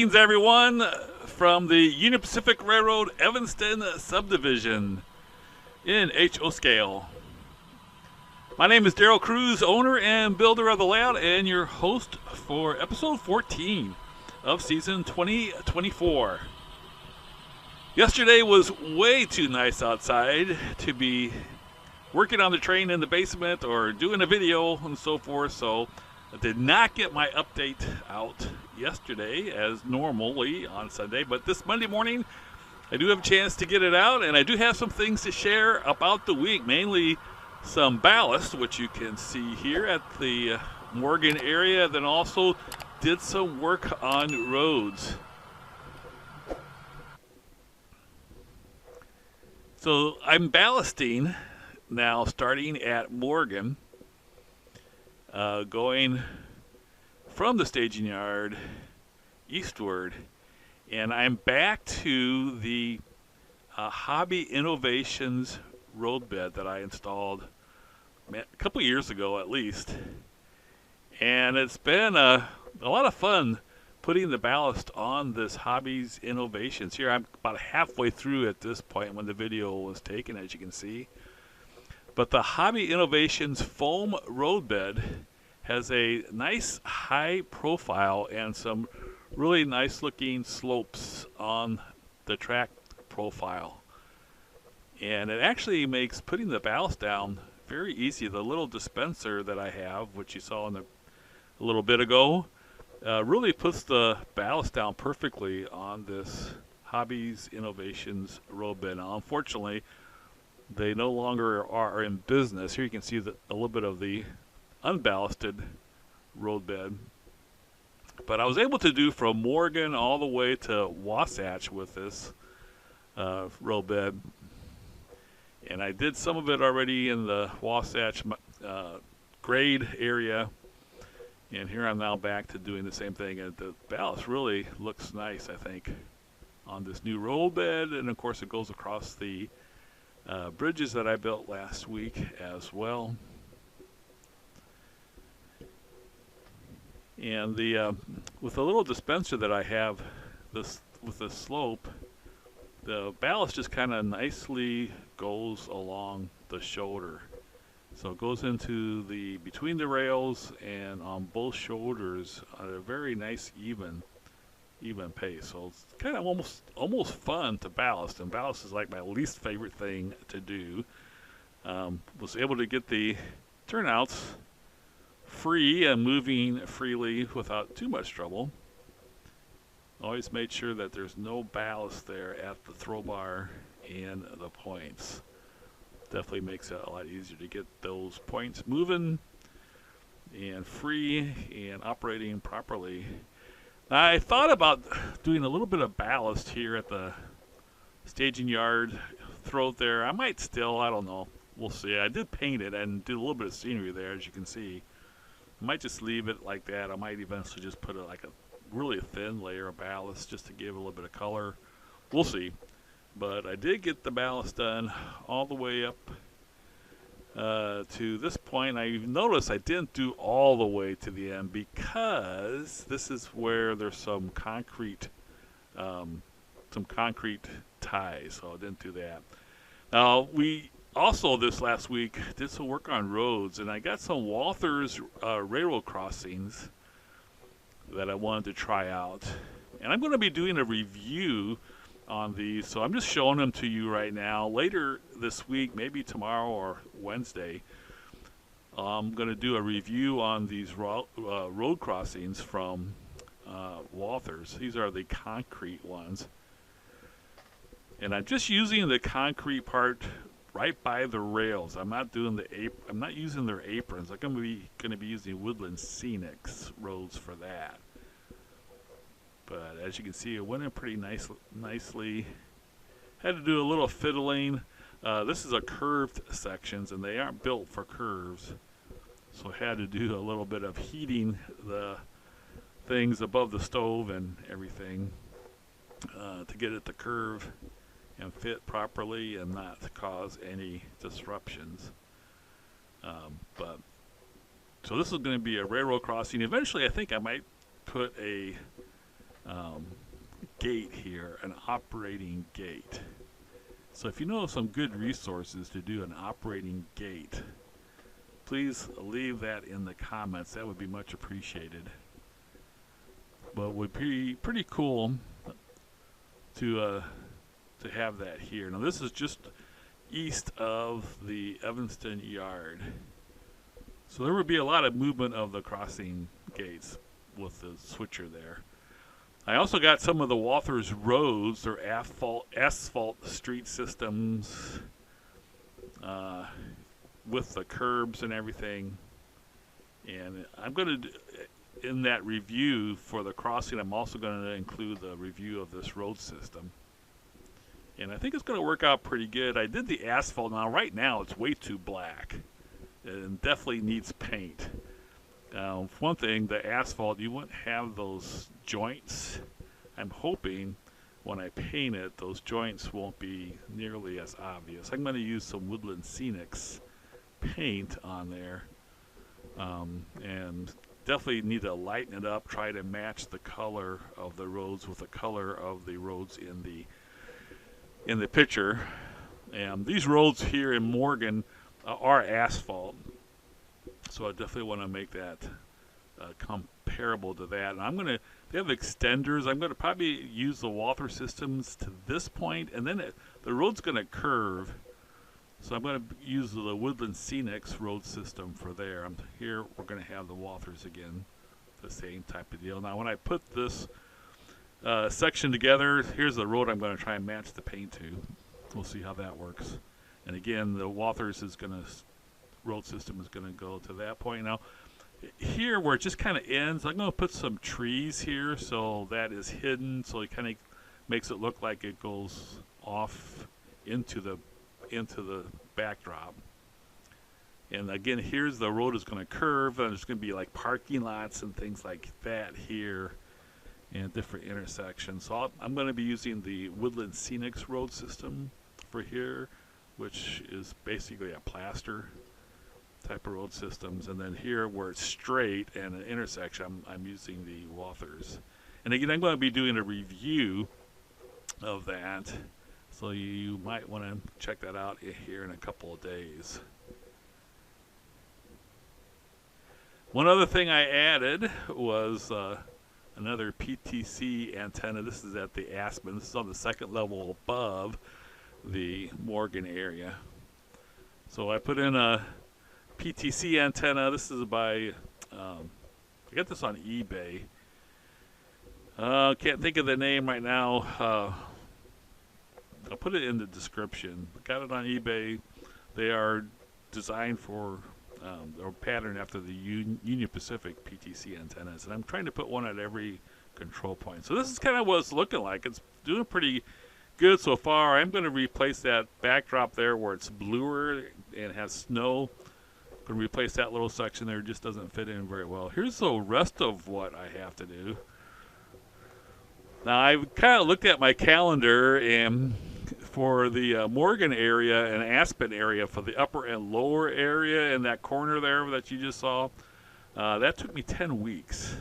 Greetings, everyone, from the Union Pacific Railroad Evanston subdivision in HO Scale. My name is Daryl Cruz, owner and builder of the layout, and your host for episode 14 of season 2024. Yesterday was way too nice outside to be working on the train in the basement or doing a video and so forth, so I did not get my update out yesterday as normally on Sunday, but this Monday morning I do have a chance to get it out, and I do have some things to share about the week, mainly some ballast, which you can see here at the Morgan area, then also did some work on roads. So I'm ballasting now, starting at Morgan, going from the staging yard eastward, and I'm back to the Hobby Innovations roadbed that I installed a couple years ago at least, and it's been a lot of fun putting the ballast on this Hobby's Innovations. Here I'm about halfway through at this point when the video was taken, as you can see. But the Hobby Innovations foam roadbed has a nice high profile and some really nice looking slopes on the track profile. And it actually makes putting the ballast down very easy. The little dispenser that I have, which you saw a little bit ago, really puts the ballast down perfectly on this Hobby's Innovations roadbed. Now, unfortunately, they no longer are in business. Here you can see a little bit of the unballasted roadbed. But I was able to do from Morgan all the way to Wasatch with this roadbed. And I did some of it already in the Wasatch grade area. And here I'm now back to doing the same thing. And the ballast really looks nice, I think, on this new roadbed. And of course it goes across the bridges that I built last week as well. And the with the little dispenser that I have with the slope, the ballast just kind of nicely goes along the shoulder. So it goes into the between the rails and on both shoulders at a very nice even pace. So it's kind of almost fun to ballast, and ballast is like my least favorite thing to do. Was able to get the turnouts free and moving freely without too much trouble. Always made sure that there's no ballast there at the throw bar and the points. Definitely makes it a lot easier to get those points moving and free and operating properly. I thought about doing a little bit of ballast here at the staging yard throat there. I might still, I don't know. We'll see. I did paint it and did a little bit of scenery there, as you can see. I might just leave it like that. I might eventually just put like a really thin layer of ballast just to give a little bit of color. We'll see. But I did get the ballast done all the way up to this point. I noticed I didn't do all the way to the end because this is where there's some concrete ties, so I didn't do that. Now, we also this last week did some work on roads, and I got some Walthers railroad crossings that I wanted to try out. And I'm going to be doing a review on these, so I'm just showing them to you right now. Later this week, maybe tomorrow or Wednesday, I'm going to do a review on these road crossings from Walthers. These are the concrete ones, and I'm just using the concrete part right by the rails. I'm not doing I'm not using their aprons. I'm going to be using Woodland Scenics roads for that. But as you can see, it went in pretty nicely. Had to do a little fiddling. This is a curved sections, and they aren't built for curves. So I had to do a little bit of heating the things above the stove and everything to get it to curve and fit properly and not cause any disruptions. So this is going to be a railroad crossing. Eventually, I think I might put a gate here, an operating gate. So if you know of some good resources to do an operating gate, please leave that in the comments. That would be much appreciated. But it would be pretty cool to have that here. Now this is just east of the Evanston yard. So there would be a lot of movement of the crossing gates with the switcher there. I also got some of the Walthers roads, or asphalt street systems with the curbs and everything. And I'm going to, in that review for the crossing, I'm also going to include the review of this road system. And I think it's going to work out pretty good. I did the asphalt. Now, right now, it's way too black. It definitely needs paint. For one thing, the asphalt, you wouldn't have those joints. I'm hoping when I paint it, those joints won't be nearly as obvious. I'm going to use some Woodland Scenics paint on there. And definitely need to lighten it up, try to match the color of the roads with the color of the roads in the picture. And these roads here in Morgan are asphalt, so I definitely want to make that comparable to that. And they have extenders. I'm going to probably use the Walther systems to this point, and then the road's going to curve. So I'm going to use the Woodland Scenics road system for there. Here we're going to have the Walthers again, the same type of deal. Now when I put this section together, here's the road I'm going to try and match the paint to. We'll see how that works. And again, the Walthers road system is going to go to that point. Now here where it just kind of ends, I'm going to put some trees here so that is hidden, so it kind of makes it look like it goes off into the backdrop. And again, here's the road is going to curve, and there's going to be like parking lots and things like that here and different intersections. So I'm going to be using the Woodland Scenics road system for here, which is basically a plaster type of road systems. And then here where it's straight and an intersection, I'm using the Walthers. And again, I'm going to be doing a review of that, so you might want to check that out here in a couple of days. One other thing I added was another PTC antenna. This is at the Aspen. This is on the second level above the Morgan area. So I put in a PTC antenna. This is by, I got this on eBay. Can't think of the name right now. I'll put it in the description. Got it on eBay. They are designed for, or patterned after the Union Pacific PTC antennas. And I'm trying to put one at every control point. So this is kind of what it's looking like. It's doing pretty good so far. I'm going to replace that backdrop there where it's bluer and has snow. I'm going to replace that little section there. It just doesn't fit in very well. Here's the rest of what I have to do. Now, I've kind of looked at my calendar, and for the Morgan area and Aspen area, for the upper and lower area in that corner there that you just saw, that took me 10 weeks.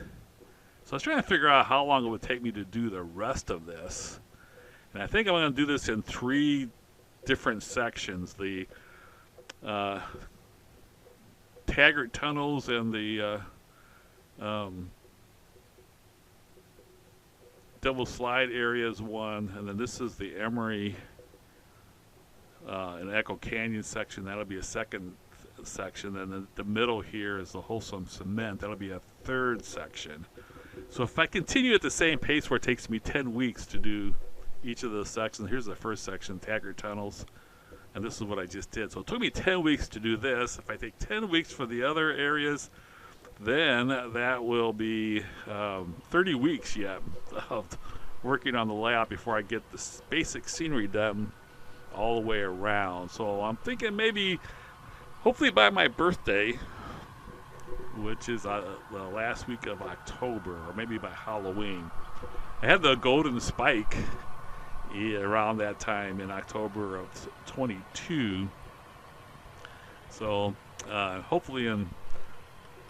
So I was trying to figure out how long it would take me to do the rest of this. And I think I'm going to do this in 3 different sections. The Taggart tunnels and the Double Slide area is one, and then this is the Emory and Echo Canyon section. That'll be a second section, and then the middle here is the Wholesome Cement. That'll be a third section. So if I continue at the same pace where it takes me 10 weeks to do each of those sections, here's the first section, Taggart tunnels, and this is what I just did. So it took me 10 weeks to do this. If I take 10 weeks for the other areas, then that will be 30 weeks yet of working on the layout before I get this basic scenery done all the way around. So I'm thinking maybe, hopefully by my birthday, which is the last week of October, or maybe by Halloween. I had the Golden Spike around that time in October of 22. So hopefully in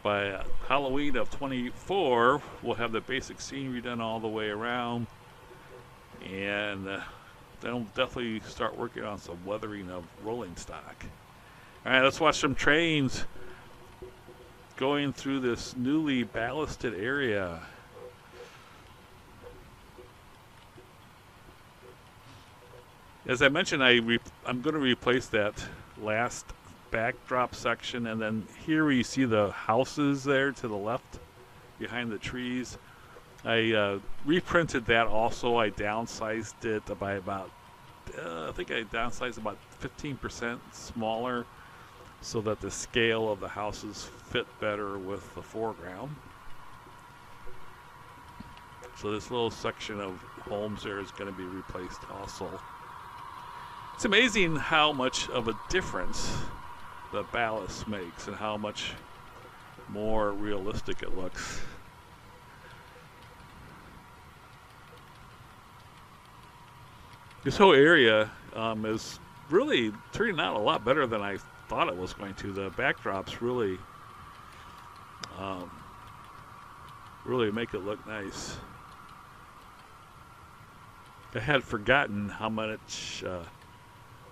by Halloween of 24, we'll have the basic scenery done all the way around, and then we'll definitely start working on some weathering of rolling stock. All right, let's watch some trains going through this newly ballasted area. As I mentioned, I'm going to replace that last backdrop section, and then here we see the houses there to the left behind the trees. I reprinted that also. I downsized it by about, I think I downsized about 15% smaller so that the scale of the houses fit better with the foreground. So this little section of homes there is going to be replaced also. It's amazing how much of a difference the ballast makes and how much more realistic it looks. This whole area is really turning out a lot better than I thought it was going to. The backdrops really make it look nice. I had forgotten how much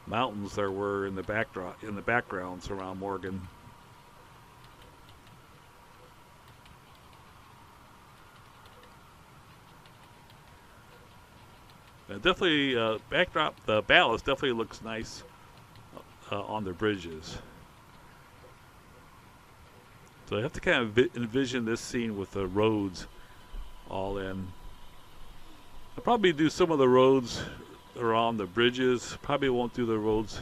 mountains there were in the backgrounds around Morgan. Definitely, the ballast definitely looks nice on the bridges. So I have to kind of envision this scene with the roads all in. I'll probably do some of the roads around the bridges. Probably won't do the roads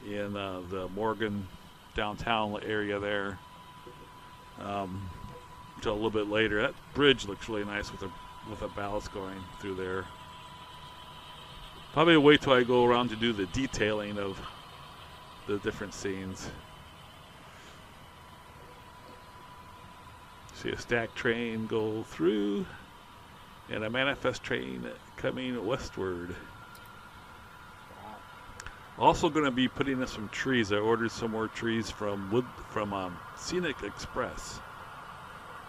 in the Morgan downtown area there until a little bit later. That bridge looks really nice with a ballast going through there. Probably wait till I go around to do the detailing of the different scenes. See a stacked train go through and a manifest train coming westward. Also going to be putting in some trees. I ordered some more trees from Scenic Express.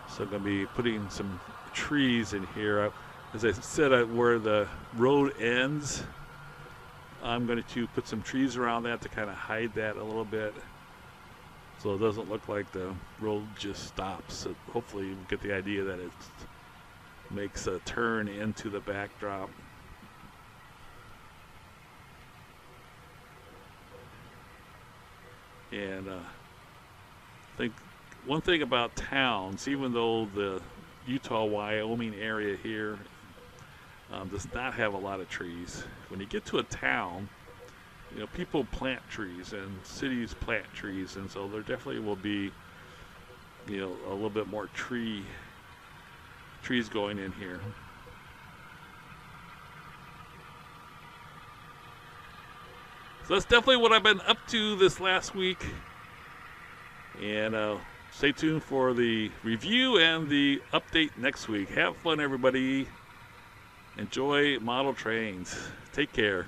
So I'm going to be putting some trees in here. As I said, where the road ends, I'm going to put some trees around that to kind of hide that a little bit, so it doesn't look like the road just stops. So hopefully you get the idea that it makes a turn into the backdrop. And I think one thing about towns, even though the Utah-Wyoming area here does not have a lot of trees, when you get to a town, you know, people plant trees and cities plant trees, and so there definitely will be, you know, a little bit more trees going in here. So that's definitely what I've been up to this last week, and stay tuned for the review and the update next week. Have fun, everybody. Enjoy model trains. Take care.